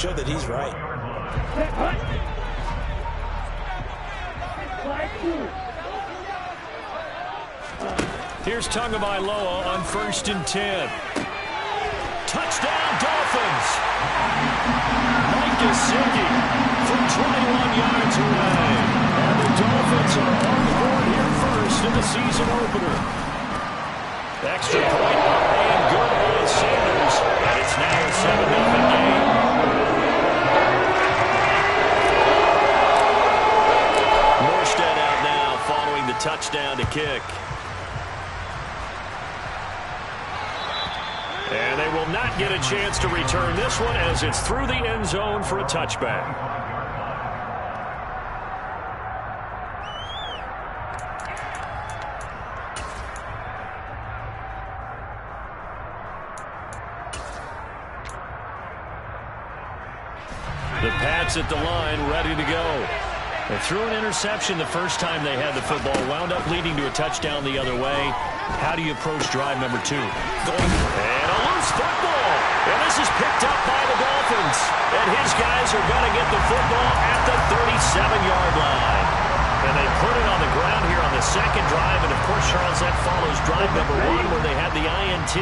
show that he's right. Here's Tagovailoa on 1st and 10. Touchdown, Dolphins! Mike Gesicki from 21 yards away. And the Dolphins are on the board here first in the season opener. Extra point up and good by Sanders. And it's now a 7-0 game. Morstead out now following the touchdown to kick. And they will not get a chance to return this one as it's through the end zone for a touchback. The Pats at the line, ready to go. They threw an interception the first time they had the football, wound up leading to a touchdown the other way. How do you approach drive number 2? And a loose football. And this is picked up by the Dolphins. And his guys are going to get the football at the 37-yard line. And they put it on the ground here on the second drive. And, of course, Charles, that follows drive number 1 where they had the INT.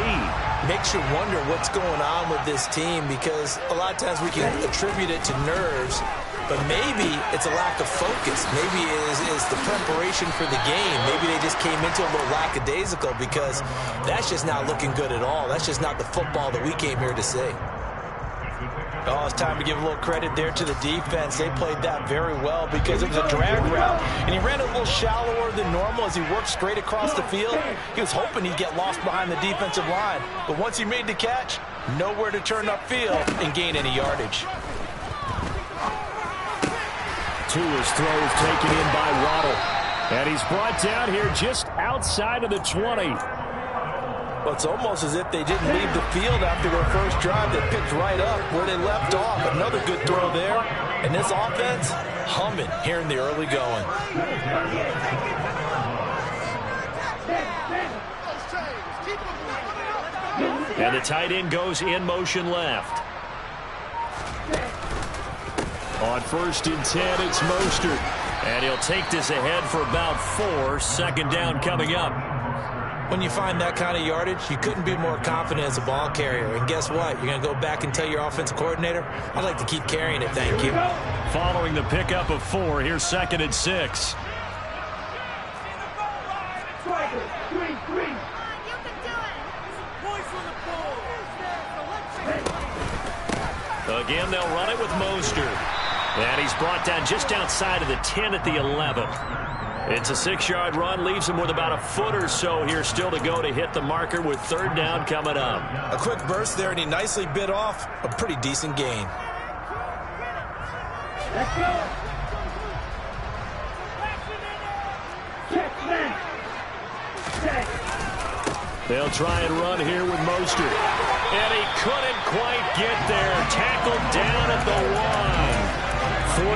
Makes you wonder what's going on with this team because a lot of times we can attribute it to nerves, but maybe it's a lack of focus. Maybe it is the preparation for the game. Maybe they just came into a little lackadaisical because that's just not looking good at all. That's just not the football that we came here to see. Oh, it's time to give a little credit there to the defense. They played that very well because it was a drag route, and he ran a little shallower than normal as he worked straight across the field. He was hoping he'd get lost behind the defensive line, but once he made the catch, nowhere to turn upfield and gain any yardage. Tua's throw is taken in by Waddle, and he's brought down here just outside of the 20. Well, it's almost as if they didn't leave the field after their first drive. They picked right up where they left off. Another good throw there. And this offense, humming here in the early going. And the tight end goes in motion left. On 1st and 10, it's Mostert. And he'll take this ahead for about 4. 2nd down coming up. When you find that kind of yardage, you couldn't be more confident as a ball carrier. And guess what? You're going to go back and tell your offensive coordinator, I'd like to keep carrying it, thank you. Following the pickup of 4, here's 2nd and 6. Again, they'll run it with Mostert. And he's brought down just outside of the 10 at the 11. It's a 6-yard run, leaves him with about a foot or so here still to go to hit the marker with 3rd down coming up. A quick burst there, and he nicely bit off a pretty decent gain. Let's go. They'll try and run here with Mostert. And he couldn't quite get there. Tackled down at the 1. 43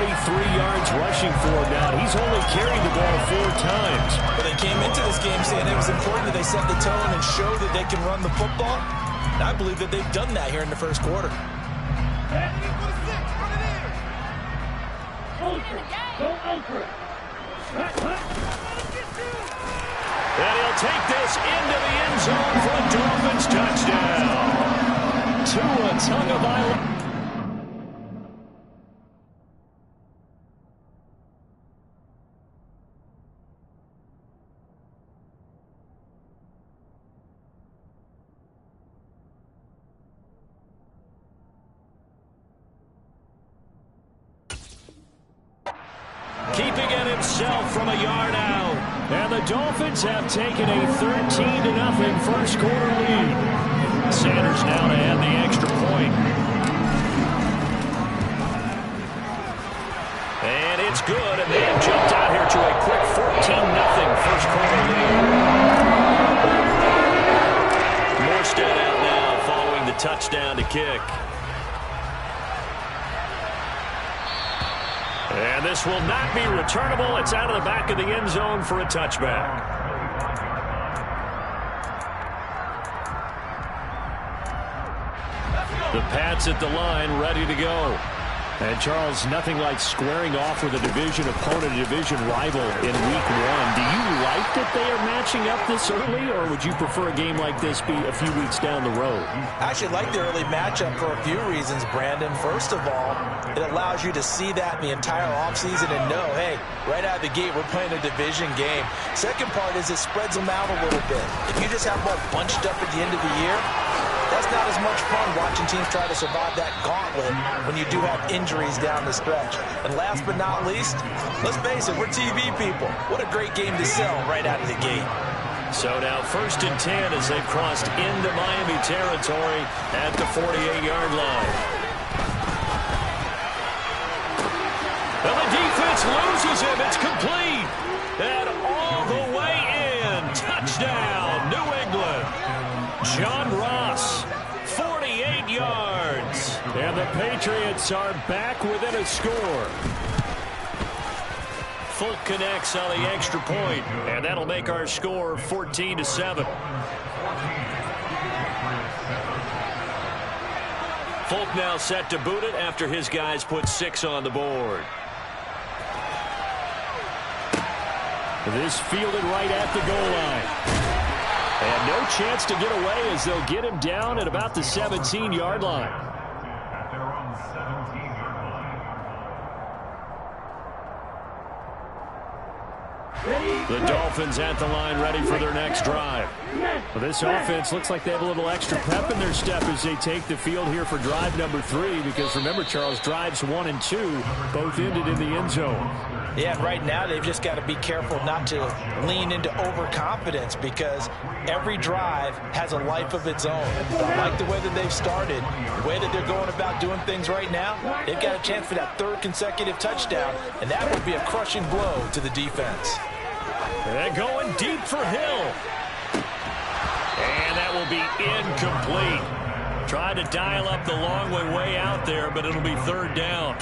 yards rushing for him now. He's only carried the ball 4 times. But they came into this game saying it was important that they set the tone and show that they can run the football. And I believe that they've done that here in the first quarter. And he'll take this into the end zone for a Dolphins touchdown. Tua Tagovailoa. Keeping it himself from a yard out. And the Dolphins have taken a 13-0 first quarter lead. Sanders now to add the extra point. And it's good, and they have jumped out here to a quick 14-0 first quarter lead. Morstead out now following the touchdown to kick. And this will not be returnable. It's out of the back of the end zone for a touchback. The Pats at the line, ready to go. And, Charles, nothing like squaring off with a division opponent, a division rival in Week 1. Do you like that they are matching up this early, or would you prefer a game like this be a few weeks down the road? I actually like the early matchup for a few reasons, Brandon. First of all, it allows you to see that in the entire offseason and know, hey, right out of the gate, we're playing a division game. Second part is it spreads them out a little bit. If you just have them all bunched up at the end of the year, that's not as much fun watching teams try to survive that gauntlet when you do have injuries down the stretch. And last but not least, let's face it, we're TV people. What a great game to sell right out of the gate. So now 1st and 10 as they've crossed into Miami territory at the 48-yard line. Well, the defense loses him. It's complete. And all the way in. Touchdown, New England. John Ross, 48 yards. And the Patriots are back within a score. Folk connects on the extra point, and that'll make our score 14-7. Folk now set to boot it after his guys put 6 on the board. This fielded right at the goal line. And no chance to get away as they'll get him down at about the 17-yard line. The Dolphins at the line ready for their next drive. Well, this offense looks like they have a little extra pep in their step as they take the field here for drive number 3. Because remember, Charles, drives 1 and 2 both ended in the end zone. Yeah, right now they've just got to be careful not to lean into overconfidence because every drive has a life of its own. But I like the way that they've started, the way that they're going about doing things right now. They've got a chance for that 3rd consecutive touchdown, and that would be a crushing blow to the defense. They're going deep for Hill. And that will be incomplete. Try to dial up the long way out there, but it'll be 3rd down.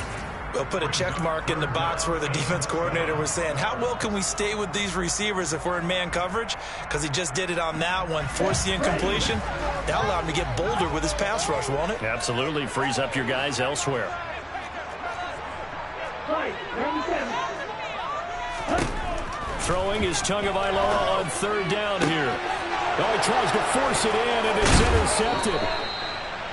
We'll put a check mark in the box where the defense coordinator was saying, how well can we stay with these receivers if we're in man coverage? Because he just did it on that one. Force the incompletion. That'll allow him to get bolder with his pass rush, won't it? Absolutely. Frees up your guys elsewhere. Throwing is Tagovailoa on 3rd down here. Oh, he tries to force it in, and it's intercepted.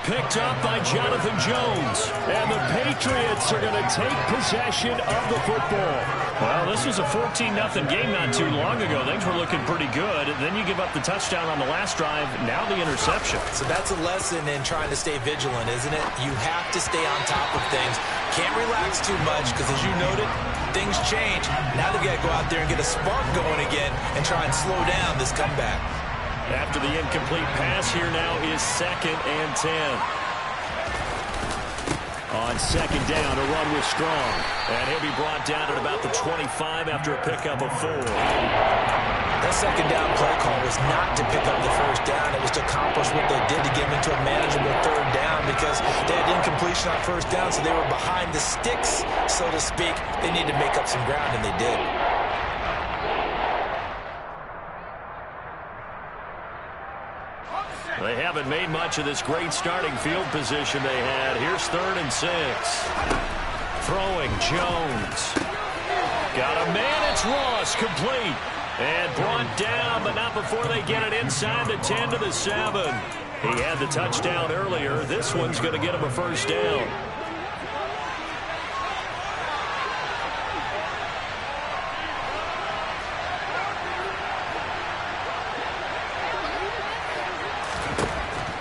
Picked up by Jonathan Jones. And the Patriots are going to take possession of the football. Well, this was a 14-0 game not too long ago. Things were looking pretty good. Then you give up the touchdown on the last drive. Now the interception. So that's a lesson in trying to stay vigilant, isn't it? You have to stay on top of things. Can't relax too much because, as you noted, things change. Now they've got to go out there and get a spark going again and try and slow down this comeback. After the incomplete pass, here now is 2nd and 10. On 2nd down, a run with Strong. And he'll be brought down at about the 25 after a pickup of 4. That 2nd down play call was not to pick up the 1st down. It was to accomplish what they did to get them into a manageable 3rd down because they had incompletion on 1st down, so they were behind the sticks, so to speak. They needed to make up some ground, and they did. They haven't made much of this great starting field position they had. Here's 3rd and 6. Throwing, Jones. Got a man, it's Ross, complete. And brought down, but not before they get it inside the 10 to the 7. He had the touchdown earlier. This one's going to get him a 1st down.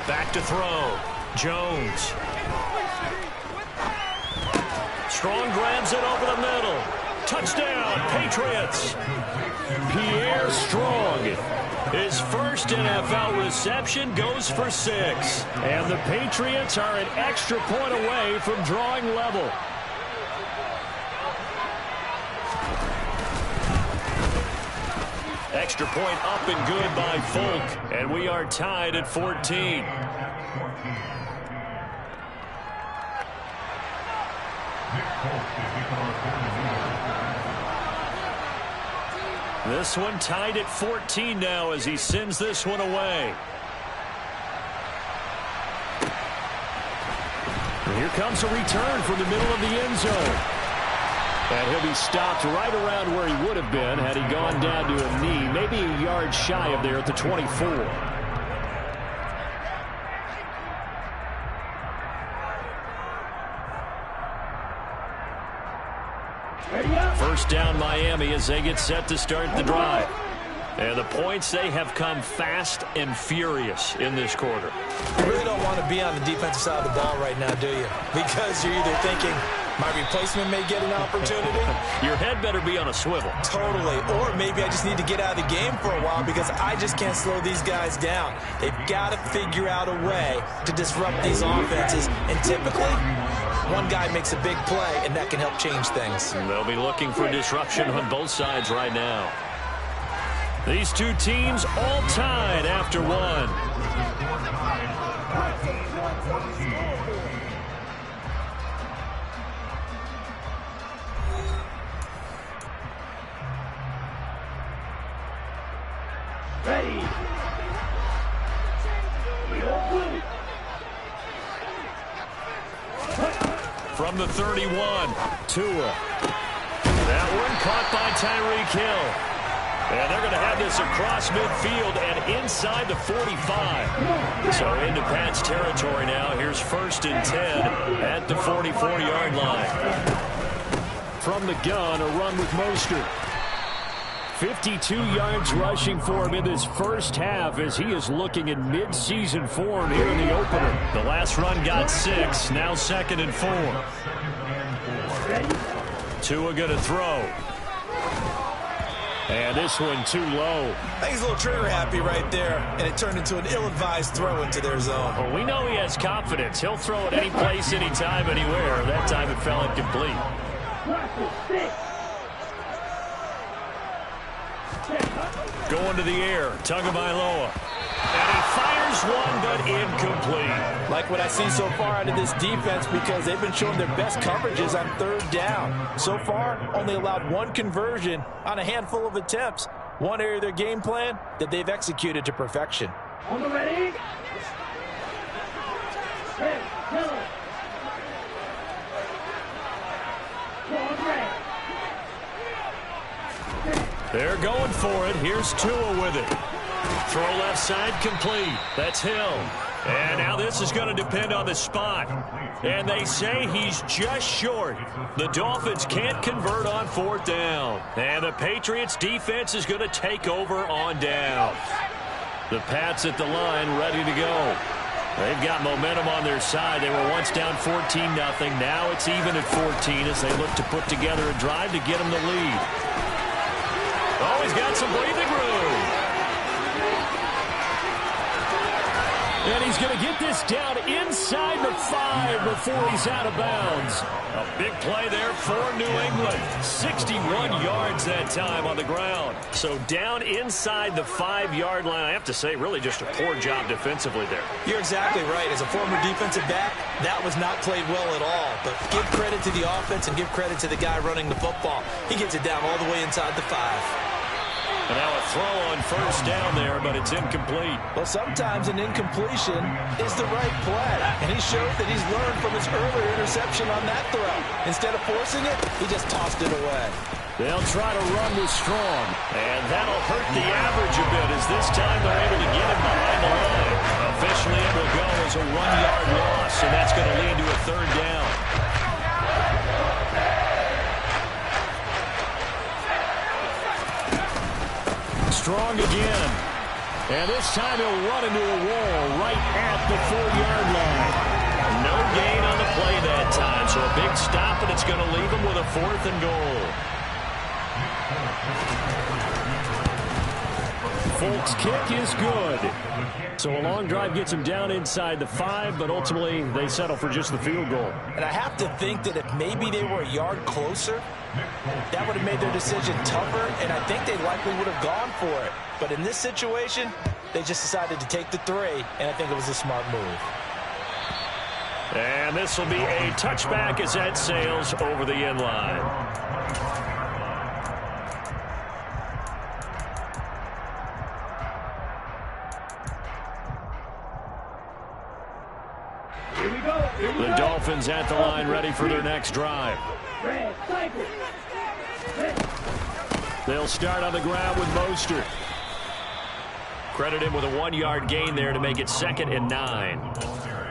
Back to throw. Jones. Strong grabs it over the middle. Touchdown, Patriots. Pierre Strong. His first NFL reception goes for 6. And the Patriots are an extra point away from drawing level. Extra point up and good by Folk. And we are tied at 14. This one tied at 14 now as he sends this one away. Here comes a return from the middle of the end zone. And he'll be stopped right around where he would have been had he gone down to a knee, maybe a yard shy of there at the 24. First down Miami as they get set to start the drive. And the points, they have come fast and furious in this quarter. You really don't want to be on the defensive side of the ball right now, do you? Because you're either thinking, my replacement may get an opportunity. Your head better be on a swivel. Totally. Or maybe I just need to get out of the game for a while because I just can't slow these guys down. They've got to figure out a way to disrupt these offenses. And typically, one guy makes a big play, and that can help change things. And they'll be looking for disruption on both sides right now. These two teams all tied after one. Ready. From the 31, Tua. That one caught by Tyreek Hill. And they're going to have this across midfield and inside the 45. So into Pat's territory now. Here's 1st and 10 at the 44-yard line. From the gun, a run with Mostert. 52 yards rushing for him in this first half as he is looking in mid-season form here in the opener. The last run got 6, now 2nd and 4. Tua going to throw. And this one too low. I think he's a little trigger happy right there, and it turned into an ill-advised throw into their zone. Well, we know he has confidence. He'll throw it any place, anytime, anywhere. That time it fell incomplete. Going to the air, Tagovailoa. And he fires one, but incomplete. Like what I see so far out of this defense because they've been showing their best coverages on 3rd down. So far, only allowed 1 conversion on a handful of attempts. One area of their game plan that they've executed to perfection. On the ready. Hey, go. They're going for it. Here's Tua with it. Throw left side complete. That's Hill. And now this is going to depend on the spot. And they say he's just short. The Dolphins can't convert on 4th down. And the Patriots defense is going to take over on down. The Pats at the line ready to go. They've got momentum on their side. They were once down 14-0. Now it's even at 14 as they look to put together a drive to get them the lead. Oh, he's got some breathing room. And he's going to get this down inside the 5 before he's out of bounds. A big play there for New England. 61 yards that time on the ground. So down inside the 5-yard line. I have to say, really just a poor job defensively there. You're exactly right. As a former defensive back, that was not played well at all. But give credit to the offense and give credit to the guy running the football. He gets it down all the way inside the 5. And now a throw on 1st down there, but it's incomplete. Well, sometimes an incompletion is the right play. And he showed that he's learned from his earlier interception on that throw. Instead of forcing it, he just tossed it away. They'll try to run with Strong. And that'll hurt the average a bit as this time they're able to get him behind the line. Officially, it will go as a 1-yard loss, and that's going to lead to a 3rd down. Strong again. And this time he'll run into a wall right at the 4-yard line. No gain on the play that time, so a big stop, and it's going to leave him with a 4th and goal. Folk's kick is good. So a long drive gets him down inside the 5, but ultimately they settle for just the field goal. And I have to think that if maybe they were a yard closer, that would have made their decision tougher, and I think they likely would have gone for it. But in this situation, they just decided to take the 3, and I think it was a smart move. And this will be a touchback as that sails over the end line. Dolphins at the line, ready for their next drive. Red Cypress. They'll start on the ground with Mostert. Credit him with a 1-yard gain there to make it 2nd and 9.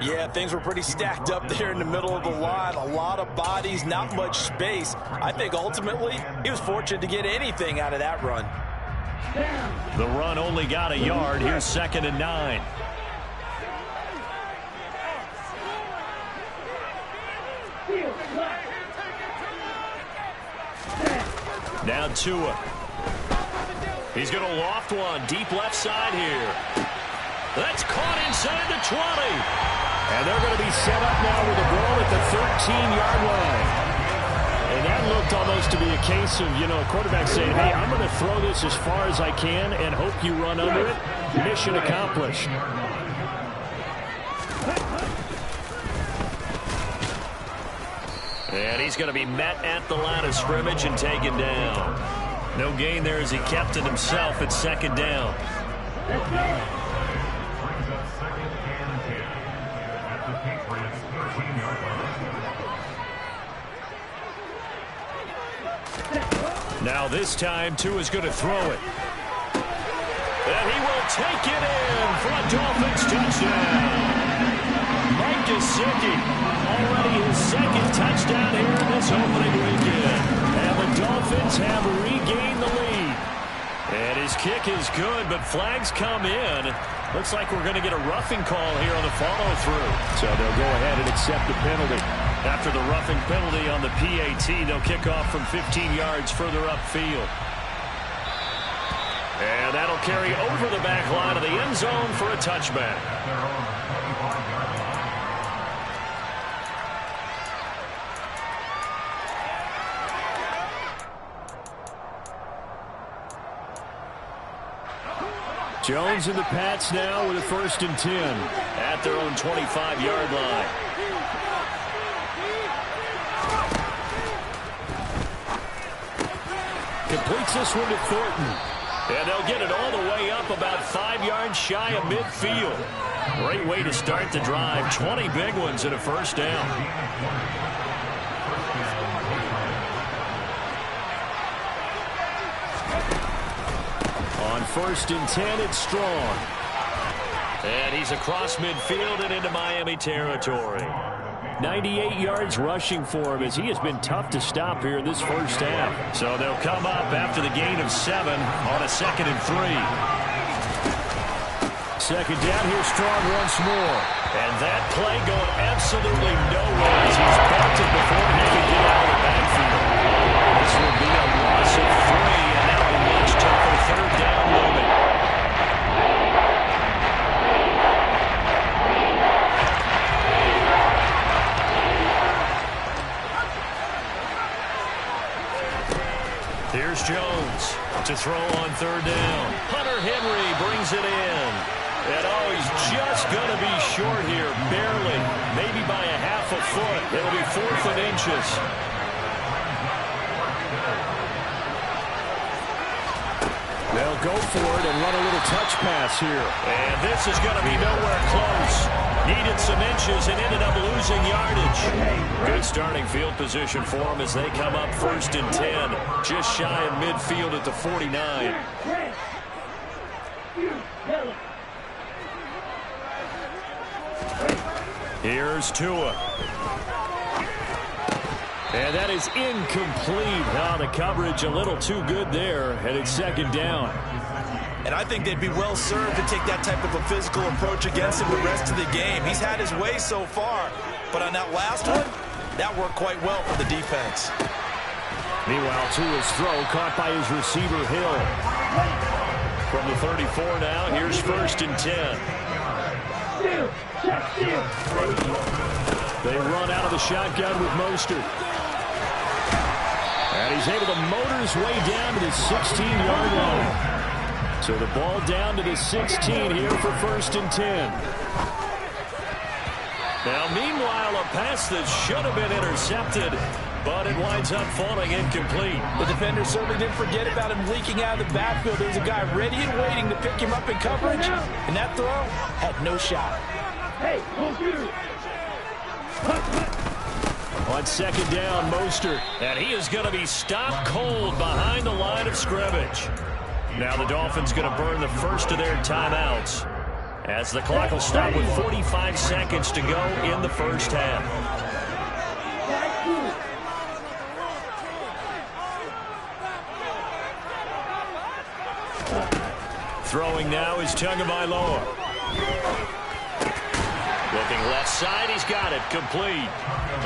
Yeah, things were pretty stacked up there in the middle of the line. A lot of bodies, not much space. I think ultimately he was fortunate to get anything out of that run. The run only got a yard. Here's 2nd and 9. Now Tua. He's going to loft one. Deep left side here. That's caught inside the 20. And they're going to be set up now with the ball at the 13-yard line. And that looked almost to be a case of, a quarterback saying, hey, I'm going to throw this as far as I can and hope you run under it. Mission accomplished. And he's going to be met at the line of scrimmage and taken down. No gain there as he kept it himself at 2nd down. Now this time, Tua's going to throw it. And he will take it in for a Dolphins touchdown. Mike Gesicki, already his 2nd touchdown here in this opening weekend. And the Dolphins have regained the lead. And his kick is good, but flags come in. Looks like we're going to get a roughing call here on the follow-through. So they'll go ahead and accept the penalty. After the roughing penalty on the PAT, they'll kick off from 15 yards further upfield. And that'll carry over the back line of the end zone for a touchback. Jones and the Pats now with a 1st and 10 at their own 25-yard line. Completes this one to Thornton. And they'll get it all the way up about 5 yards shy of midfield. Great way to start the drive. 20 big ones and a 1st down. On 1st and 10, it's Strong. And he's across midfield and into Miami territory. 98 yards rushing for him as he has been tough to stop here in this first half. So they'll come up after the gain of 7 on a 2nd and 3. 2nd down, here's Strong once more. And that play going absolutely nowhere as he's belted before he can get out of the backfield. This will be a loss of 3, and now a much tougher 3rd down moment. Here's Jones to throw on 3rd down. Hunter Henry brings it in. And he's just going to be short here, barely, maybe by a half a foot. It'll be 4th and inches. They'll go for it and run a little touch pass here. And this is going to be nowhere close. Needed some inches and ended up losing yardage. Good starting field position for them as they come up 1st and 10. Just shy of midfield at the 49. Here's Tua. And that is incomplete. Now the coverage a little too good there, and it's 2nd down. And I think they'd be well served to take that type of a physical approach against him the rest of the game. He's had his way so far, but on that last one, that worked quite well for the defense. Meanwhile, Tua's throw caught by his receiver, Hill. From the 34 now, here's 1st and 10. They run out of the shotgun with Mostert. And he's able to motor his way down to the 16-yard line. So the ball down to the 16 here for 1st and 10. Now, meanwhile, a pass that should have been intercepted, but it winds up falling incomplete. The defender certainly didn't forget about him leaking out of the backfield. There's a guy ready and waiting to pick him up in coverage, and that throw had no shot. Hey, computer. On second down, Mostert. And he is going to be stopped cold behind the line of scrimmage. Now the Dolphins going to burn the first of their timeouts, as the clock will stop with 45 seconds to go in the first half. Throwing now is Tagovailoa. Looking left side, he's got it, complete.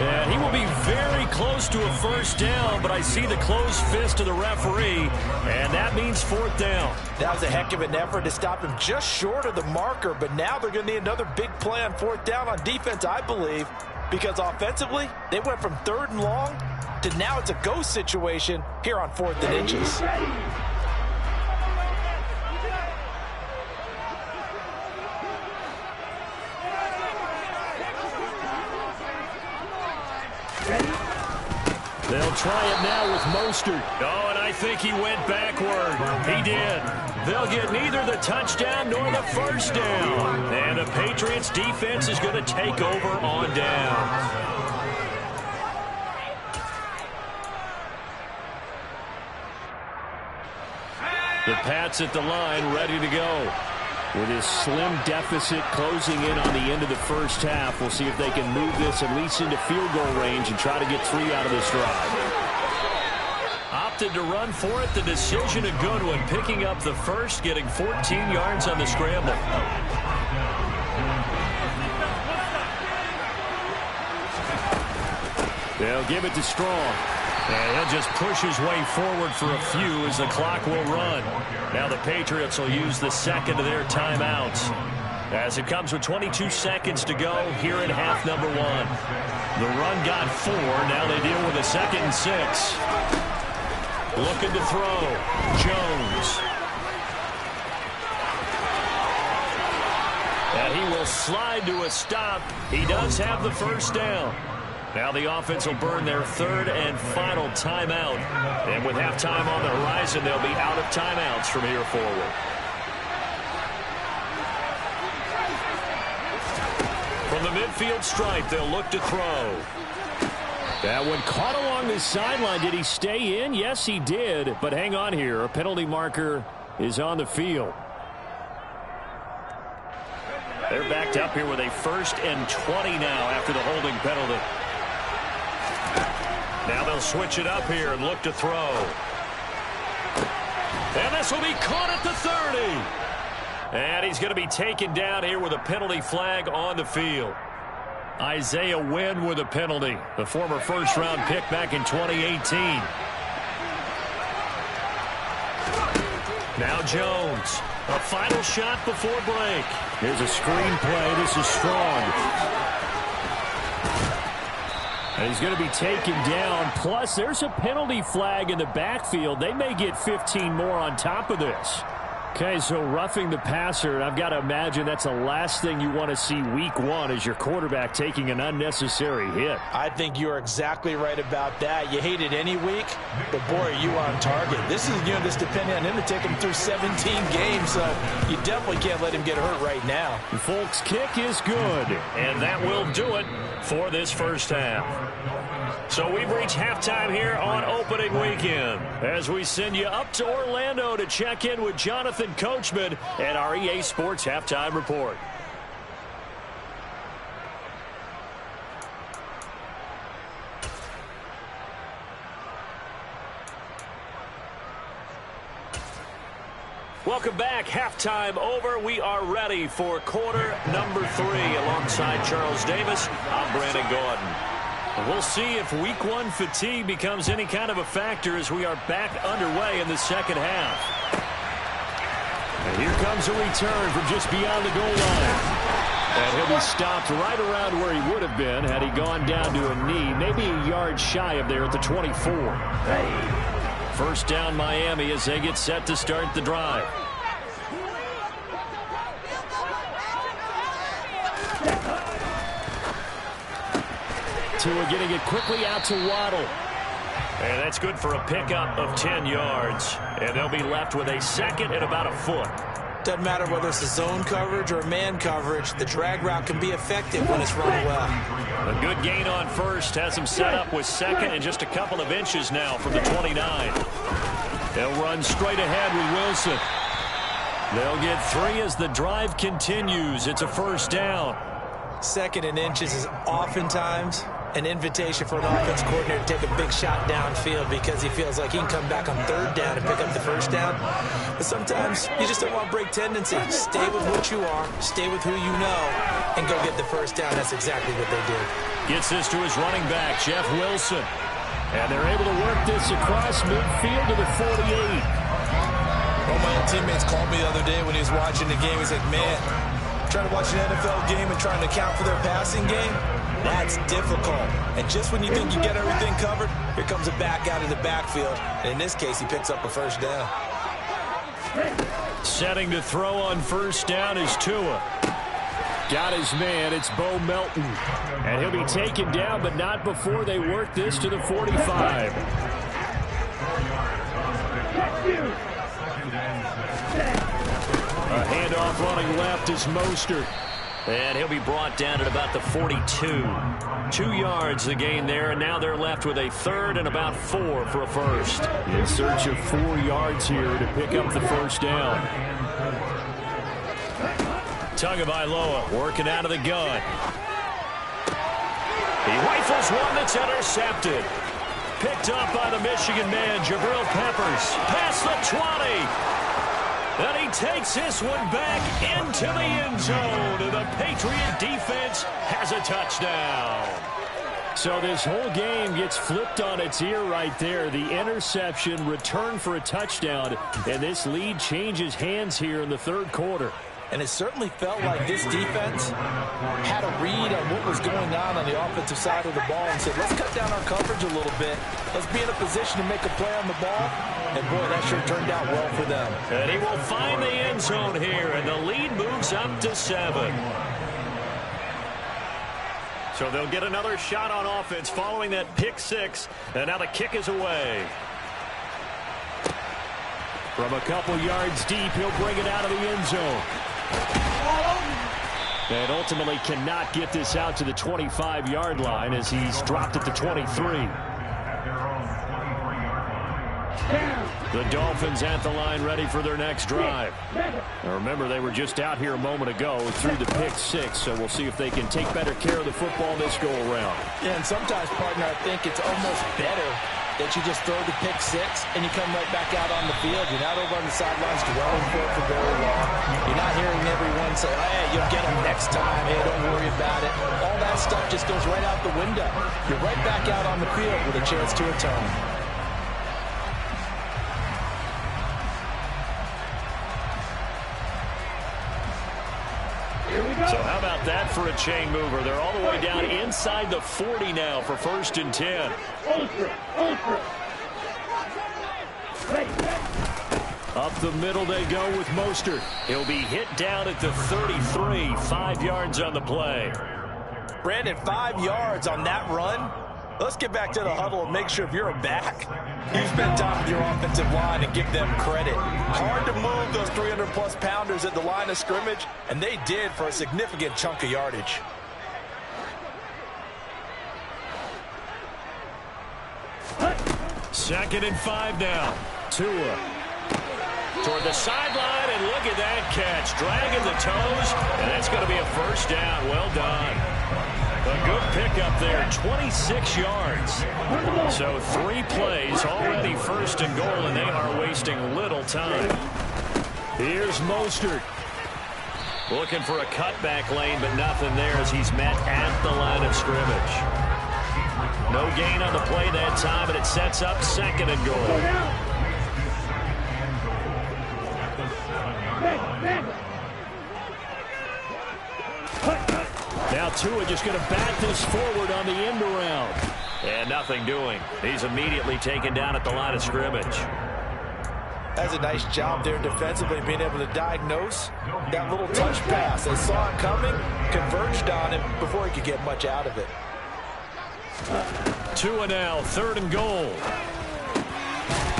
And he will be very close to a first down, but I see the closed fist of the referee, and that means fourth down. That was a heck of an effort to stop him just short of the marker, but now they're going to need another big play on fourth down on defense, I believe, because offensively, they went from 3rd and long to now it's a go situation here on 4th and inches. They'll try it now with Mostert. Oh, and I think he went backward. He did. They'll get neither the touchdown nor the first down. And the Patriots defense is going to take over on downs. The Pats at the line, ready to go. With his slim deficit closing in on the end of the first half, we'll see if they can move this at least into field goal range and try to get 3 out of this drive. Opted to run for it. The decision a good one. Picking up the first, getting 14 yards on the scramble. They'll give it to Strong. And he'll just push his way forward for a few as the clock will run. Now the Patriots will use the second of their timeouts, as it comes with 22 seconds to go here in half number 1. The run got 4. Now they deal with a 2nd and 6. Looking to throw. Jones. And he will slide to a stop. He does have the first down. Now the offense will burn their 3rd and final timeout. And with halftime on the horizon, they'll be out of timeouts from here forward. From the midfield stripe, they'll look to throw. That one caught along the sideline. Did he stay in? Yes, he did. But hang on here. A penalty marker is on the field. They're backed up here with a 1st and 20 now after the holding penalty. Now they'll switch it up here and look to throw. And this will be caught at the 30. And he's going to be taken down here with a penalty flag on the field. Isaiah Wynn with a penalty, the former first-round pick back in 2018. Now Jones, a final shot before break. Here's a screen play. This is Strong. And he's going to be taken down. Plus, there's a penalty flag in the backfield. They may get 15 more on top of this. Okay, so roughing the passer, and I've got to imagine that's the last thing you want to see week 1 as your quarterback taking an unnecessary hit. I think you're exactly right about that. You hate it any week, but boy, are you on target. This is, this depending on him to take him through 17 games, so you definitely can't let him get hurt right now. The Folks kick is good, and that will do it for this first half. So we've reached halftime here on opening weekend as we send you up to Orlando to check in with Jonathan Coachman and our EA Sports Halftime Report. Welcome back. Halftime over. We are ready for quarter number 3 alongside Charles Davis. I'm Brandon Gordon. We'll see if week 1 fatigue becomes any kind of a factor as we are back underway in the second half. And here comes a return from just beyond the goal line. And he'll be stopped right around where he would have been had he gone down to a knee, maybe a yard shy of there at the 24. First down Miami as they get set to start the drive. Tua getting it quickly out to Waddle. And that's good for a pickup of 10 yards. And they'll be left with a 2nd and about a foot. Doesn't matter whether it's a zone coverage or a man coverage, the drag route can be effective when it's run well. A good gain on first has him set up with second and just a couple of inches now from the 29. They'll run straight ahead with Wilson. They'll get 3 as the drive continues. It's a first down. Second and inches is oftentimes an invitation for an offense coordinator to take a big shot downfield because he feels like he can come back on third down and pick up the first down. But sometimes you just don't want to break tendency. Stay with what you are, stay with who you know, and go get the first down. That's exactly what they did. Gets this to his running back, Jeff Wilson. And they're able to work this across midfield to the 48. One of my old teammates called me the other day when he was watching the game. He's like, man, trying to watch an NFL game and trying to account for their passing game, that's difficult. And just when you think you get everything covered, here comes a back out of the backfield. And in this case, he picks up a first down. Setting to throw on first down is Tua. Got his man. It's Bo Melton. And he'll be taken down, but not before they work this to the 45. A handoff running left is Mostert. And he'll be brought down at about the 42. 2 yards the gain there, and now they're left with a third and about 4 for a first. In search of 4 yards here to pick up the first down. Tagovailoa working out of the gun. He rifles one that's intercepted. Picked up by the Michigan man, Jabril Peppers. Past the 20. And he takes this one back into the end zone. And the Patriot defense has a touchdown. So this whole game gets flipped on its ear right there. The interception, return for a touchdown. And this lead changes hands here in the third quarter. And it certainly felt like this defense had a read on what was going on the offensive side of the ball and said, let's cut down our coverage a little bit. Let's be in a position to make a play on the ball. And, boy, that sure turned out well for them. And he will find the end zone here, and the lead moves up to 7. So they'll get another shot on offense following that pick 6. And now the kick is away. From a couple yards deep, he'll bring it out of the end zone. And ultimately cannot get this out to the 25-yard line as he's dropped at the 23. The Dolphins at the line ready for their next drive. Now remember, they were just out here a moment ago through the pick 6, so we'll see if they can take better care of the football this go-around. Yeah, and sometimes, partner, I think it's almost better that you just throw the pick 6 and you come right back out on the field. You're not over on the sidelines dwelling for very long. You're not hearing everyone say, hey, you'll get them next time. Hey, don't worry about it. All that stuff just goes right out the window. You're right back out on the field with a chance to atone. So how about that for a chain mover? They're all the way down inside the 40 now for 1st and 10. Up the middle they go with Mostert. He'll be hit down at the 33, 5 yards on the play. Brandon, 5 yards on that run. Let's get back to the huddle and make sure if you're a back, you spend time with your offensive line and give them credit. Hard to move those 300-plus pounders at the line of scrimmage, and they did for a significant chunk of yardage. Second and 5 now. Tua toward the sideline, and look at that catch. Dragging the toes, and that's going to be a first down. Well done. A good pickup there, 26 yards. So 3 plays, already 1st and goal, and they are wasting little time. Here's Mostert. Looking for a cutback lane, but nothing there as he's met at the line of scrimmage. No gain on the play that time, and it sets up 2nd and goal. Now Tua just going to bat this forward on the end around. And nothing doing. He's immediately taken down at the line of scrimmage. That's a nice job there defensively, being able to diagnose that little touch pass. They saw it coming, converged on him before he could get much out of it. Tua now, 3rd and goal.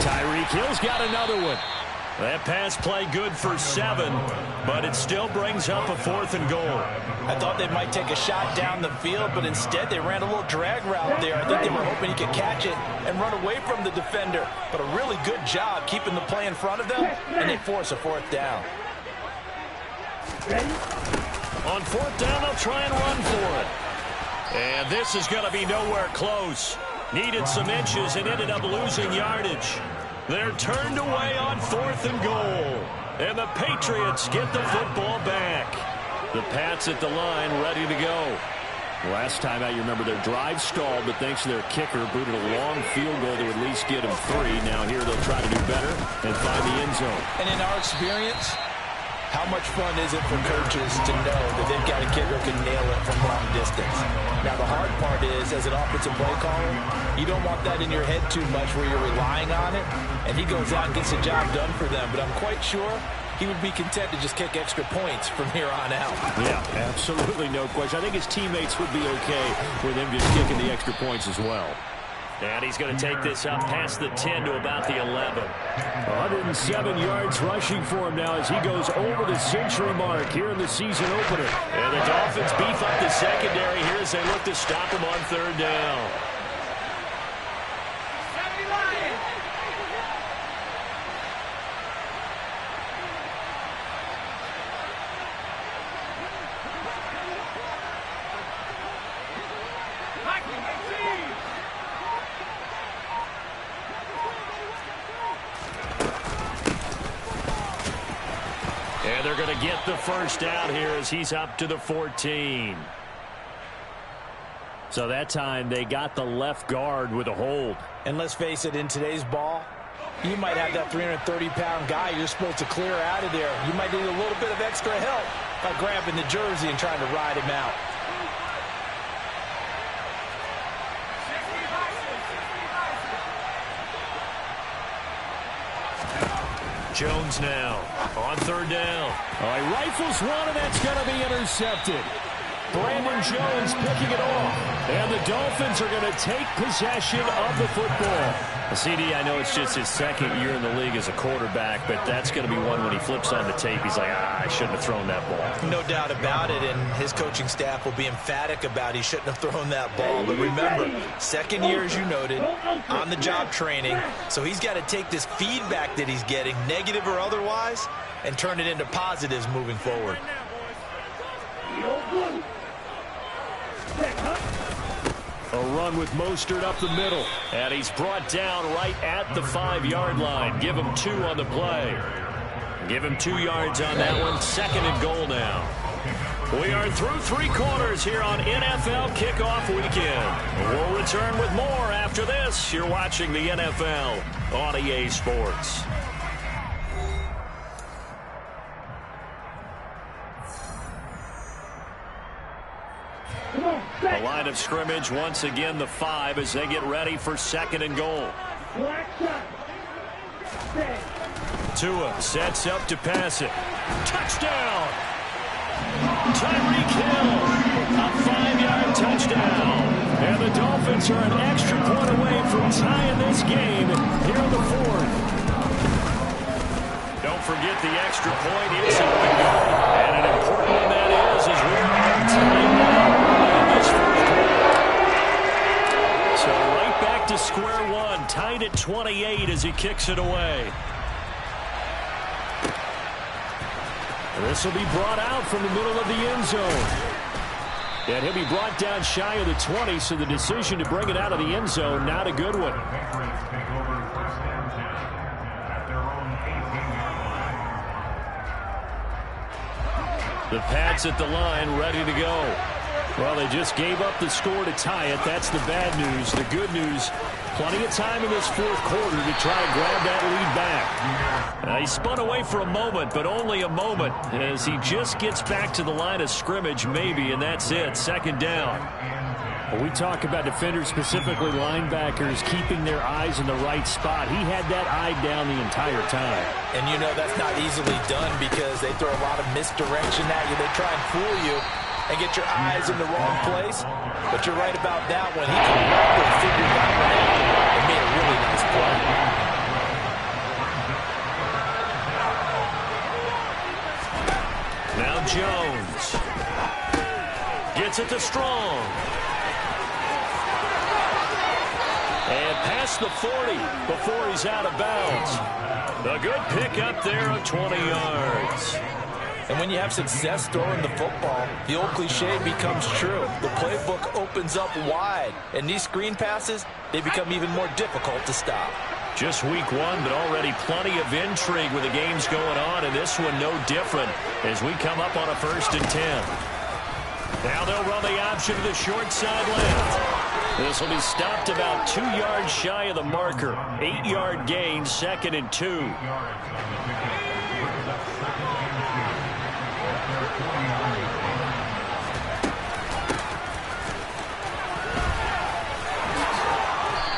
Tyreek Hill's got another one. That pass play good for 7, but it still brings up a 4th and goal. I thought they might take a shot down the field, but instead they ran a little drag route there. I think they were hoping he could catch it and run away from the defender. But a really good job keeping the play in front of them, and they force a 4th down. On 4th down, they'll try and run for it. And this is going to be nowhere close. Needed some inches and ended up losing yardage. They're turned away on 4th and goal. And the Patriots get the football back. The Pats at the line, ready to go. Last time out, you remember their drive stalled, but thanks to their kicker, booted a long field goal to at least get them 3. Now here they'll try to do better and find the end zone. And in our experience, how much fun is it for coaches to know that they've got a kicker who can nail it from long distance? Now, the hard part is, as an offensive play caller, you don't want that in your head too much where you're relying on it, and he goes out and gets the job done for them. But I'm quite sure he would be content to just kick extra points from here on out. Yeah, absolutely no question. I think his teammates would be okay with him just kicking the extra points as well. And he's going to take this up past the 10 to about the 11. 107 yards rushing for him now as he goes over the century mark here in the season opener. And the Dolphins beef up the secondary here as they look to stop him on 3rd down. And they're going to get the first down here as he's up to the 14. So that time they got the left guard with a hold. And let's face it, in today's ball, you might have that 330-pound guy you're supposed to clear out of there. You might need a little bit of extra help by grabbing the jersey and trying to ride him out. Jones now on 3rd down. All right, rifles one, and that's going to be intercepted. Brandon Jones picking it off. And the Dolphins are going to take possession of the football. CD, I know it's just his 2nd year in the league as a quarterback, but that's going to be one when he flips on the tape. He's like, I shouldn't have thrown that ball. No doubt about it, and his coaching staff will be emphatic about he shouldn't have thrown that ball. But remember, 2nd year, as you noted, on-the-job training, so he's got to take this feedback that he's getting, negative or otherwise, and turn it into positives moving forward. A run with Mostert up the middle. And he's brought down right at the 5-yard line. Give him 2 on the play. Give him 2 yards on that one. 2nd and goal now. We are through 3 quarters here on NFL Kickoff Weekend. We'll return with more after this. You're watching the NFL on EA Sports. The line of scrimmage once again the 5 as they get ready for 2nd and goal. Tua sets up to pass it. Touchdown! Tyreek Hill, a 5-yard touchdown. And the Dolphins are an extra point away from tying this game here in the 4th. Don't forget the extra point is going good. And an important one that is as we are on time now. So right back to square one, tied at 28 as he kicks it away. This will be brought out from the middle of the end zone. And he'll be brought down shy of the 20, so the decision to bring it out of the end zone, not a good one. The Pats at the line, ready to go. Well, they just gave up the score to tie it. That's the bad news. The good news, plenty of time in this 4th quarter to try to grab that lead back. He spun away for a moment, but only a moment, as he just gets back to the line of scrimmage, maybe, and that's it. 2nd down. When we talk about defenders, specifically linebackers, keeping their eyes in the right spot, he had that eye down the entire time. And you know that's not easily done because they throw a lot of misdirection at you. They try and fool you and get your eyes in the wrong place. But you're right about that one. He correctly figured that one out and made a really nice play. Strong. And past the 40 before he's out of bounds. A good pickup there of 20 yards. And when you have success throwing the football, the old cliche becomes true. The playbook opens up wide, and these screen passes, they become even more difficult to stop. Just week one, but already plenty of intrigue with the games going on, and this one no different as we come up on a 1st and 10. Now they'll run the option to the short side left. This will be stopped about 2 yards shy of the marker. 8-yard gain, 2nd and 2.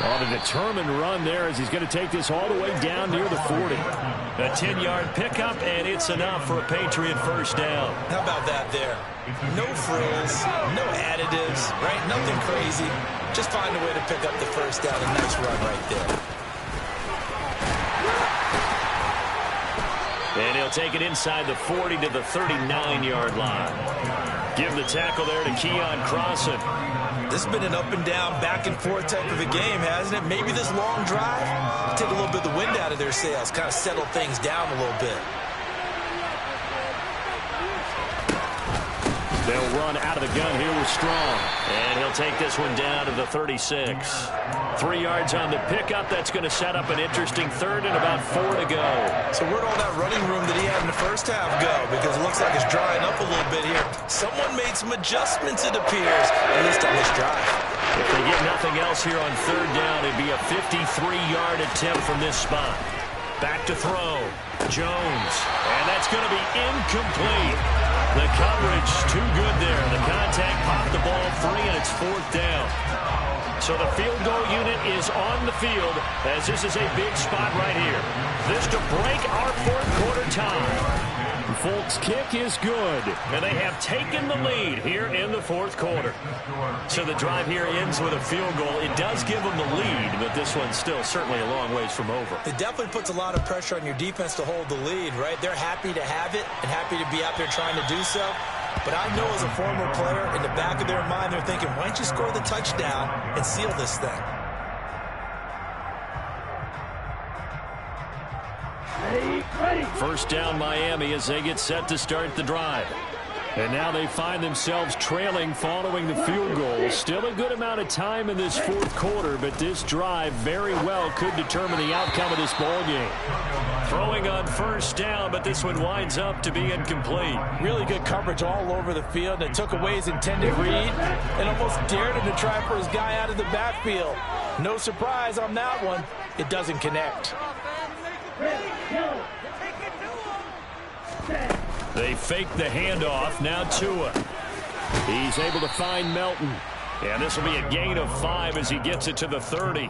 On a determined run there as he's going to take this all the way down near the 40. A 10-yard pickup, and it's enough for a Patriot 1st down. How about that there? No frills, no additives, right? Nothing crazy. Just find a way to pick up the 1st down. A nice run right there. And he'll take it inside the 40 to the 39-yard line. Give the tackle there to Keon Crossan. This has been an up-and-down, back-and-forth type of a game, hasn't it? Maybe this long drive, take a little bit of the wind out of their sails, kind of settle things down a little bit. They'll run out of the gun here with Strong. And he'll take this one down to the 36. 3 yards on the pickup. That's going to set up an interesting 3rd and about 4 to go. So where'd all that running room that he had in the 1st half go? Because it looks like it's drying up a little bit here. Someone made some adjustments, it appears, at least on this drive. If they get nothing else here on 3rd down, it'd be a 53-yard attempt from this spot. Back to throw. Jones. And that's going to be incomplete. The coverage too good there. The contact popped the ball free, and it's 4th down. So the field goal unit is on the field as this is a big spot right here. This to break our 4th quarter tie. Folks' kick is good, and they have taken the lead here in the 4th quarter. So the drive here ends with a field goal. It does give them the lead, but this one's still certainly a long ways from over. It definitely puts a lot of pressure on your defense to hold the lead, right? They're happy to have it and happy to be out there trying to do so. But I know as a former player, in the back of their mind, they're thinking, why don't you score the touchdown and seal this thing? Ready. 1st down Miami as they get set to start the drive. And now they find themselves trailing following the field goal. Still a good amount of time in this 4th quarter, but this drive very well could determine the outcome of this ball game. Throwing on 1st down, but this one winds up to be incomplete. Really good coverage all over the field. It took away his intended read and almost dared him to try for his guy out of the backfield. No surprise on that one. It doesn't connect. They fake the handoff. Now Tua. He's able to find Melton. And this will be a gain of 5 as he gets it to the 30.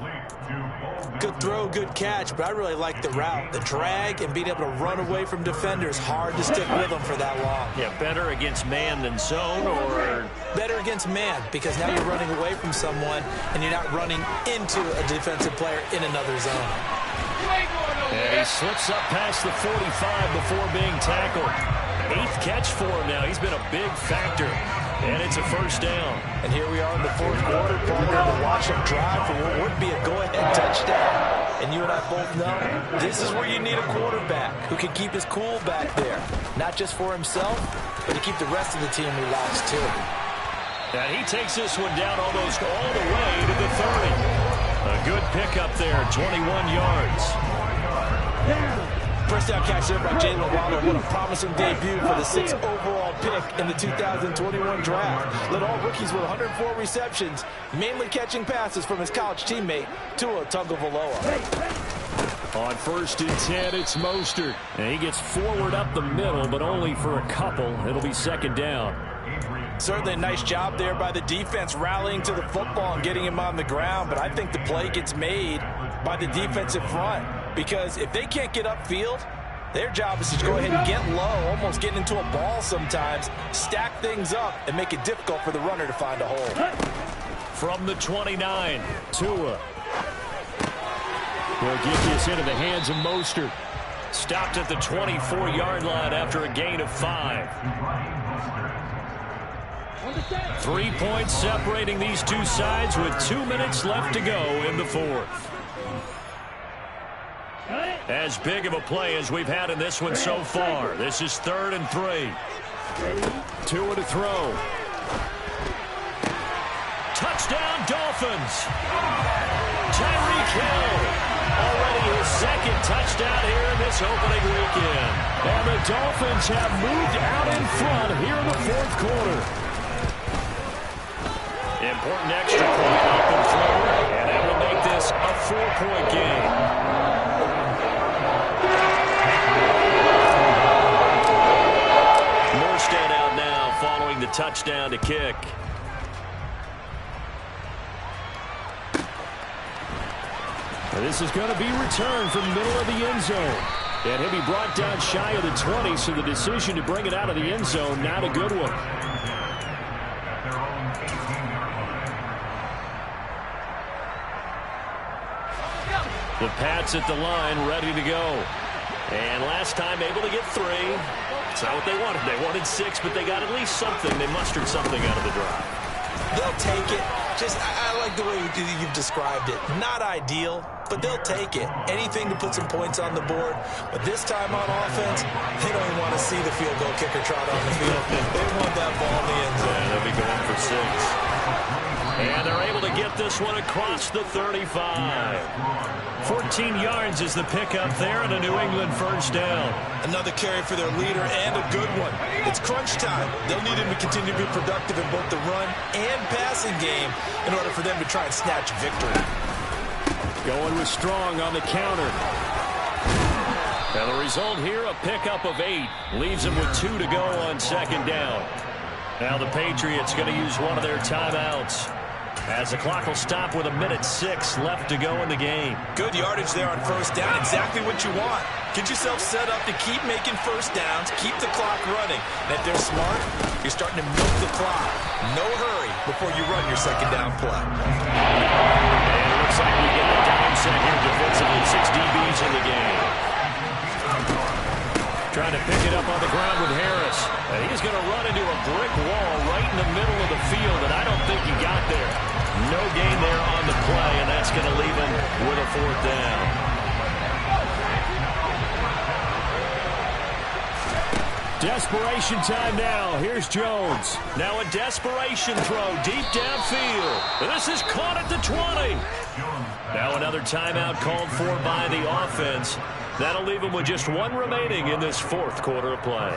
Good throw, good catch, but I really like the route. The drag and being able to run away from defenders. Hard to stick with them for that long. Yeah, better against man than zone, or better against man, because now you're running away from someone and you're not running into a defensive player in another zone. And he slips up past the 45 before being tackled. 8th catch for him now. He's been a big factor. And it's a 1st down. And here we are in the 4th quarter, partner to watch him drive for what would be a go-ahead touchdown. And you and I both know this is where you need a quarterback who can keep his cool back there. Not just for himself, but to keep the rest of the team relaxed too. And he takes this one down almost all the way to the 30. A good pickup there, 21 yards. First down catch there by Jalen Waddle. What a promising debut for the 6th overall pick in the 2021 draft. Led all rookies with 104 receptions, mainly catching passes from his college teammate, Tua Tagovailoa. On 1st and 10, it's Mostert. And he gets forward up the middle, but only for a couple. It'll be 2nd down. Certainly a nice job there by the defense rallying to the football and getting him on the ground, but I think the play gets made by the defensive front, because if they can't get upfield, their job is to go ahead and get low, almost get into a ball sometimes, stack things up, and make it difficult for the runner to find a hole. From the 29, Tua will get this into the hands of Mostert. Stopped at the 24-yard line after a gain of 5. 3 points separating these two sides with 2 minutes left to go in the fourth. As big of a play as we've had in this one so far. This is 3rd and 3. 2 to throw. Touchdown, Dolphins. Tyreek Hill. Already his second touchdown here in this opening weekend. And the Dolphins have moved out in front here in the fourth quarter. Important extra point up and through. And that will make this a 4-point game. Morstead out now following the touchdown to kick. This is going to be returned from the middle of the end zone. And he'll be brought down shy of the 20, so the decision to bring it out of the end zone, not a good one. The Pats at the line, ready to go. And last time able to get 3. It's not what they wanted. They wanted 6, but they got at least something. They mustered something out of the drive. They'll take it. I like the way you've described it. Not ideal, but they'll take it. Anything to put some points on the board. But this time on offense, they don't even want to see the field goal kicker trot on the field. They want that ball in the end zone. Yeah, they'll be going for 6. And they're able to get this one across the 35. 14 yards is the pickup there, and a New England first down. Another carry for their leader, and a good one. It's crunch time. They'll need him to continue to be productive in both the run and passing game in order for them to try and snatch victory. Going with Strong on the counter. And the result here, a pickup of 8. Leaves them with 2 to go on second down. Now the Patriots going to use one of their timeouts, as the clock will stop with 1:06 left to go in the game. Good yardage there on first down. Exactly what you want. Get yourself set up to keep making first downs, keep the clock running. And if they're smart, you're starting to milk the clock. No hurry before you run your second down play. And it looks like we get a down set here defensively. 6 DBs in the game. Trying to pick it up on the ground with Harris. And he's going to run into a brick wall right in the middle of the field, and I don't think he got there. No gain there on the play, and that's going to leave him with a 4th down. Desperation time now. Here's Jones. Now a desperation throw deep downfield. This is caught at the 20. Now another timeout called for by the offense. That'll leave them with just 1 remaining in this fourth quarter of play.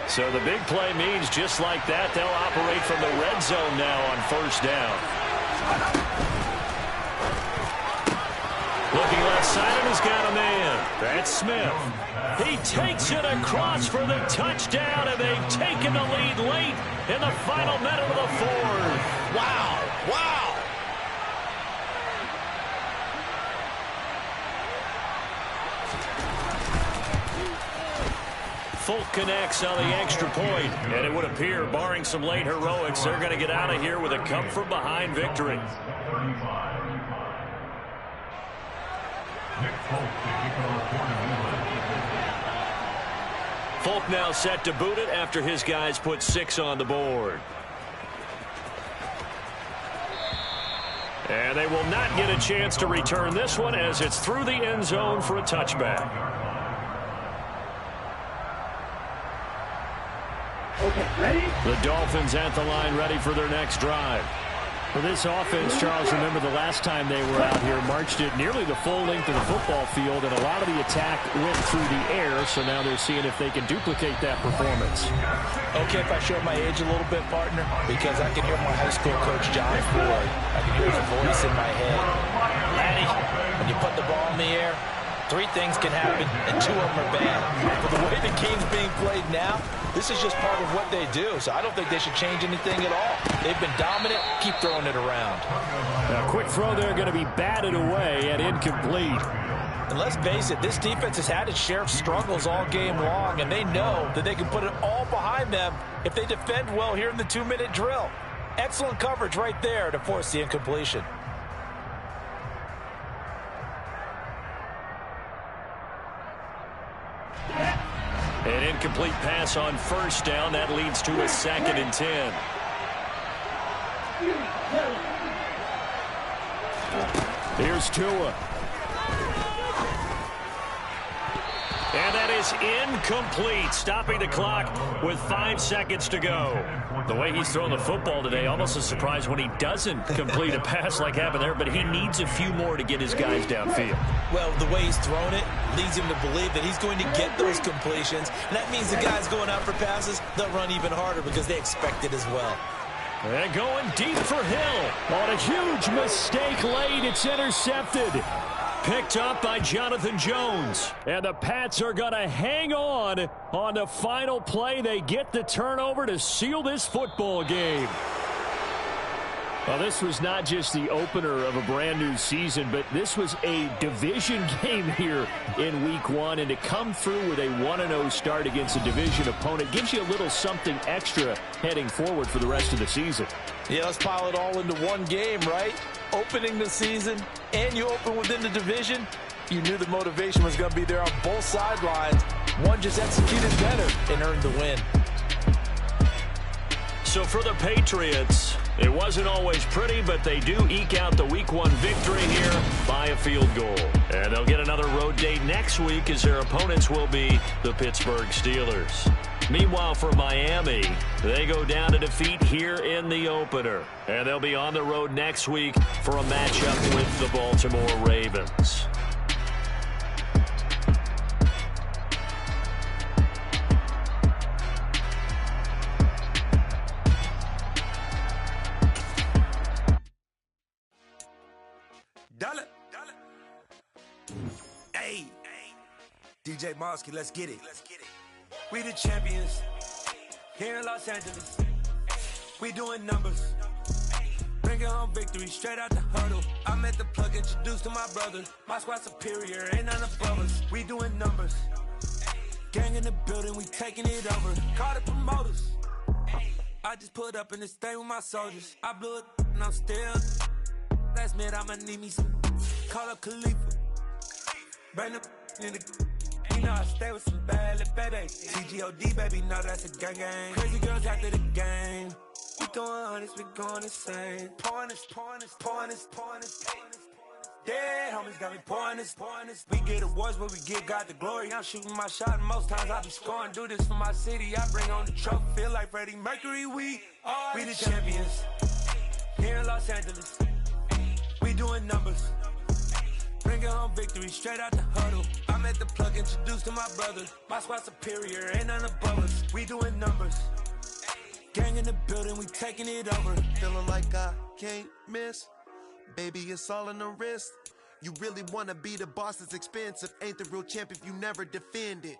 So the big play means just like that, they'll operate from the red zone now on first down. Looking left side, and he's got a man. That's Smith. He takes it across for the touchdown, and they've taken the lead late in the final minute of the fourth. Wow. Wow. Folk connects on the extra point, and it would appear, barring some late heroics, they're going to get out of here with a come-from-behind victory. Folk now set to boot it after his guys put 6 on the board. And they will not get a chance to return this one as it's through the end zone for a touchback. Okay, ready? The Dolphins at the line, ready for their next drive. For this offense, Charles, remember the last time they were out here, marched it nearly the full length of the football field, and a lot of the attack went through the air, so now they're seeing if they can duplicate that performance. Okay, if I show my age a little bit, partner, because I can hear my high school coach, John Ford. I can hear his voice in my head. Laddie, when you put the ball in the air, 3 things can happen, and 2 of them are bad. But the way the game's being played now, this is just part of what they do, so I don't think they should change anything at all. They've been dominant. Keep throwing it around. A quick throw there, going to be batted away and incomplete. And let's face it, this defense has had its share of struggles all game long, and they know that they can put it all behind them if they defend well here in the 2-minute drill. Excellent coverage right there to force the incompletion. incomplete pass on first down. That leads to a 2nd and 10. Here's Tua. And that is incomplete, stopping the clock with 5 seconds to go. The way he's throwing the football today, almost a surprise when he doesn't complete a pass like happened there, but he needs a few more to get his guys downfield. Well, the way he's thrown it leads him to believe that he's going to get those completions. And that means the guys going out for passes, they'll run even harder because they expect it as well. And going deep for Hill. On a huge mistake late, it's intercepted. Picked up by Jonathan Jones. And the Pats are going to hang on the final play. They get the turnover to seal this football game. Well, this was not just the opener of a brand new season, but this was a division game here in Week 1. And to come through with a 1-0 start against a division opponent gives you a little something extra heading forward for the rest of the season. Yeah, let's pile it all into one game, right? Opening the season, and you open within the division. You knew the motivation was going to be there on both sidelines. One just executed better and earned the win. So for the Patriots, it wasn't always pretty, but they do eke out the Week 1 victory here by a field goal. And they'll get another road date next week as their opponents will be the Pittsburgh Steelers. Meanwhile, for Miami, they go down to defeat here in the opener. And they'll be on the road next week for a matchup with the Baltimore Ravens. Hey, DJ Mosky, let's get it. We the champions here in Los Angeles. We doing numbers. Bringing home victory straight out the huddle. I'm at the plug, introduced to my brother. My squad superior, ain't none above us. We doing numbers. Gang in the building, we taking it over. Call the promoters. I just put up in this thing with my soldiers. I blew it and I'm still. Last minute, I'ma need me some. Call up Khalifa. Bring the in the. You know I stay with some bad little baby. TGOD, baby, no, that's a gang gang. Crazy girls after the game. We throwing hundreds, we going insane. Pouring this. Dead homies got me pouring this. We get awards, but we give God the glory. I'm shooting my shot, and most times I be scoring. Do this for my city, I bring on the trophy. Feel like Freddie Mercury, we the champions. Here in Los Angeles, we doing numbers. Bringing home victory straight out the huddle. I'm at the plug, introduced to my brother. My squad superior, ain't none above us. We doing numbers. Gang in the building, we taking it over. Feeling like I can't miss. Baby, it's all in the wrist. You really wanna be the boss, it's expensive. Ain't the real champ if you never defend it.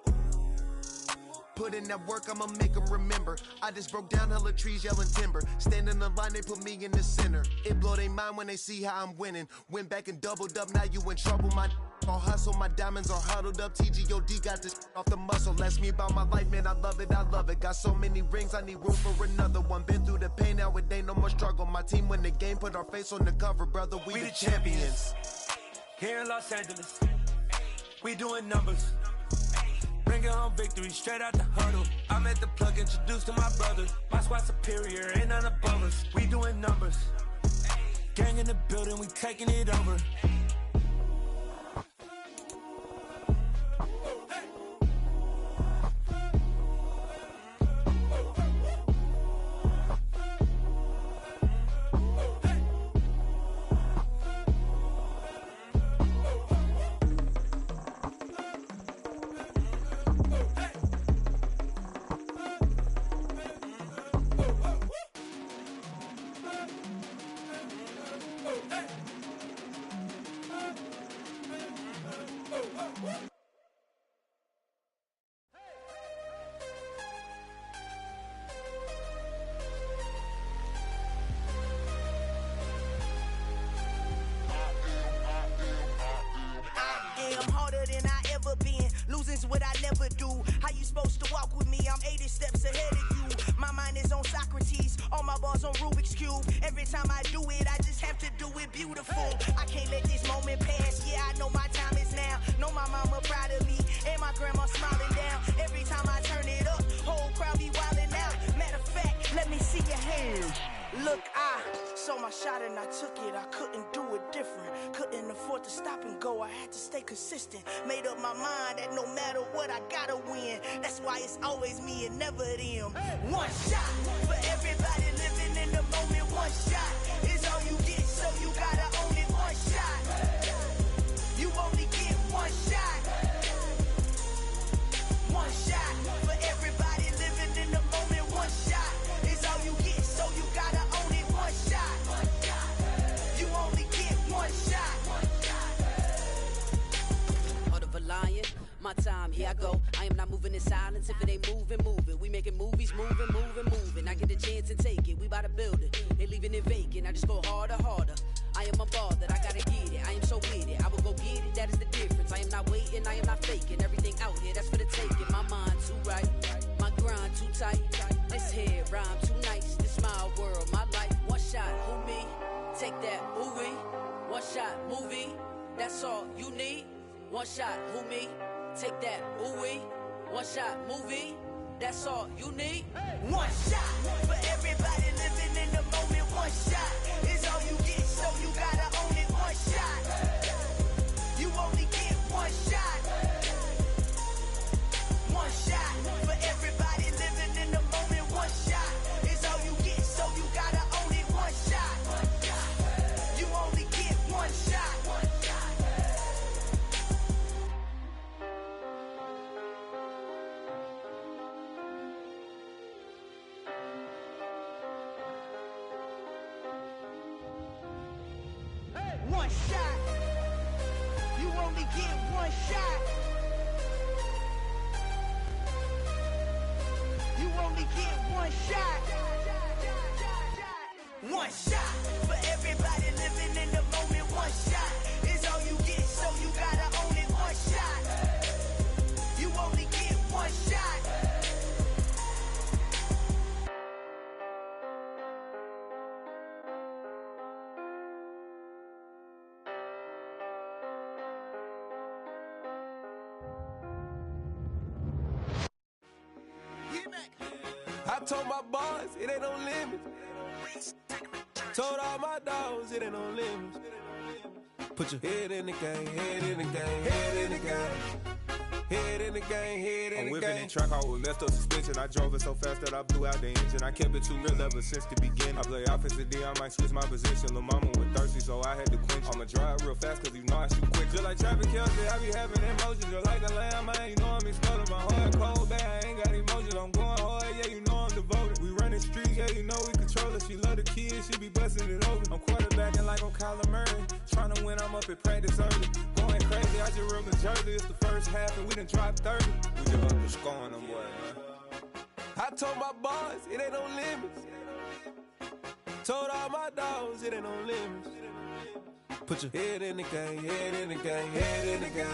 Put in that work, I'ma make them remember. I just broke down hella trees, yelling timber. Stand in the line, they put me in the center. It blow their mind when they see how I'm winning. Went back and doubled up, now you in trouble. My all hustle, my diamonds are huddled up. TGOD got this off the muscle. Ask me about my life, man, I love it. Got so many rings, I need room for another one. Been through the pain, now it ain't no more struggle. My team win the game, put our face on the cover, brother. We the champions. Here in Los Angeles, we doing numbers. Bringing home victory straight out the huddle. I'm at the plug, introduced to my brother. My squad superior, ain't none above us. We doing numbers. Gang in the building, we taking it over. Losing's what I never do. How you supposed to walk with me? I'm 80 steps ahead of you. My mind is on Socrates, all my balls on Rubik's Cube. Every time I do it, I just have to do it beautiful. I can't let this moment pass. Yeah, I know my time is now. Know my mama proud of me, and my grandma smiling down. Every time I turn it saw my shot and I took it. I couldn't do it different. Couldn't afford to stop and go. I had to stay consistent. Made up my mind that no matter what, I gotta win. That's why it's always me and never them. One shot for everybody living in the moment. One shot is all you get, so you gotta own it. One shot. You only get one shot. One shot for everybody living in the moment. One shot is all you get, so you gotta own it. One shot. You only get one shot. Heart of a lion, my time, here I go. I am not moving in silence. If it ain't moving, moving. We making movies, moving, moving, moving. I get a chance and take it. We bout to build it. They leaving it vacant. I just go harder, harder. I am unbothered, I gotta get it. I am so with it. I will go get it, that is the difference. I am not waiting, I am not faking. Everything out here, that's for the taking. My mind too right, my grind too tight. This head rhyme too nice. This my world, my life. One shot, who me? Take that, ooh-wee. One shot, movie. That's all you need. One shot, who me? Take that, ooh-wee. One shot, movie. That's all you need. One shot for everybody living in the moment. One shot is all you get, so you gotta own it. One shot. You only get one shot. One shot for everybody living in the moment. One shot is all you get, so you gotta own it. One shot. You only get one shot. One shot. You only get one shot. You only get one shot. One shot for everybody living in the moment. One shot is all you get, so you gotta own it. One shot. You only get one shot. I told my boys it ain't no limits. Told all my dogs it ain't no limits. Put your head in the game, head in the game, head in the game. Head in the game, head in the game. I'm whipping and track out with messed up suspension. I drove it so fast that I blew out the engine. I kept it too real ever since the beginning. I play offensive D, I might switch my position. Lil' mama was thirsty, so I had to quench. I'ma drive real fast, cause you know I shoot quick. Just like Travis Kelce, I be having emotions. Just like a lamb, man, you know I'm exploding. My heart cold, bad, I ain't got emotions. I'm going hard, yeah, you know I'm devoted. We running streets, yeah, you know we control it. She love the kids, she be busting it over. I'm quarterbacking like I'm Kyler Murray. Trying to win, I'm up at practice early. Going crazy, I just ripped the jersey. It's the first half, and we done dropped 30. We just up to scoring them, boy, man. I told my boys it ain't no limits. Told all my dogs it ain't no limits. Put your head in the game, head in the game, head in the game.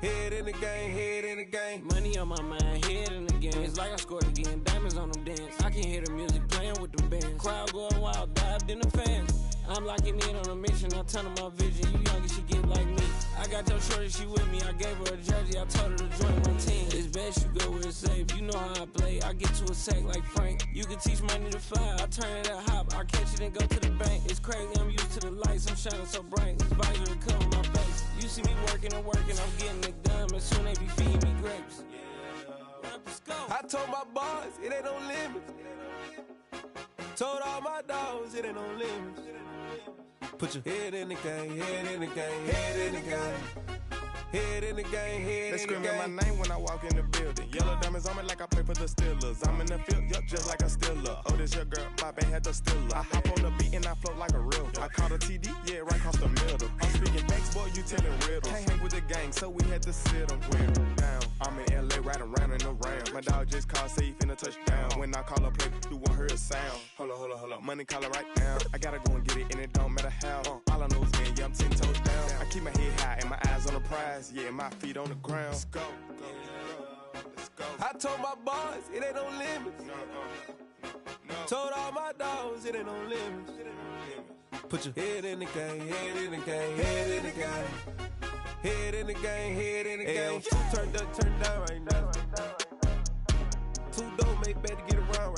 Head in the game, head in the game. Money on my mind, head in the game. It's like I scored again, diamonds on them dance. I can hear the music playing with them bands. Crowd going wild, dived in the fans. I'm locking in on a mission, I tell her my vision. You young and she get like me. I got your shorty, she with me. I gave her a jersey, I told her to join my team. It's best you go where it's safe. You know how I play. I get to a sack like Frank. You can teach money to fly. I turn it at hop. I catch it and go to the bank. It's crazy, I'm used to the lights. I'm shining so bright. This visor will cover my face. You see me working and working. I'm getting it done. And soon they be feeding me grapes. I told my boys it ain't no limits. Told all my dogs it ain't no limits. Put your head in the game, head in the game, head in the game. Head in the game, head They in the game. screaming my name when I walk in the building. Yellow diamonds on me like I play for the Steelers. I'm in the field, yup, just like a Steeler. Oh, this your girl, my band had the Steeler. I hop on the beat and I float like a real. I caught a TD, yeah, right across the middle. I'm speaking facts, boy, you telling riddles. Can't hang with the gang, so we had to sit them down. I'm in LA, riding round and around. My dog just called, say he finna touchdown. When I call a play, you won't hear a sound. Hold up, money calling right now. I gotta go and get it, and it don't matter how. All I know is, man, yeah, I'm 10 toes down. I keep my head high and my eyes on the prize. Yeah, my feet on the ground. Let's go. Let's go. I told my boys it ain't no limits. No. Told all my dogs it ain't no limits. Put your head in the game, head in the game, head in the game. Head in the game, head in the game. Turned up, turned down right now. Too dope, make better get around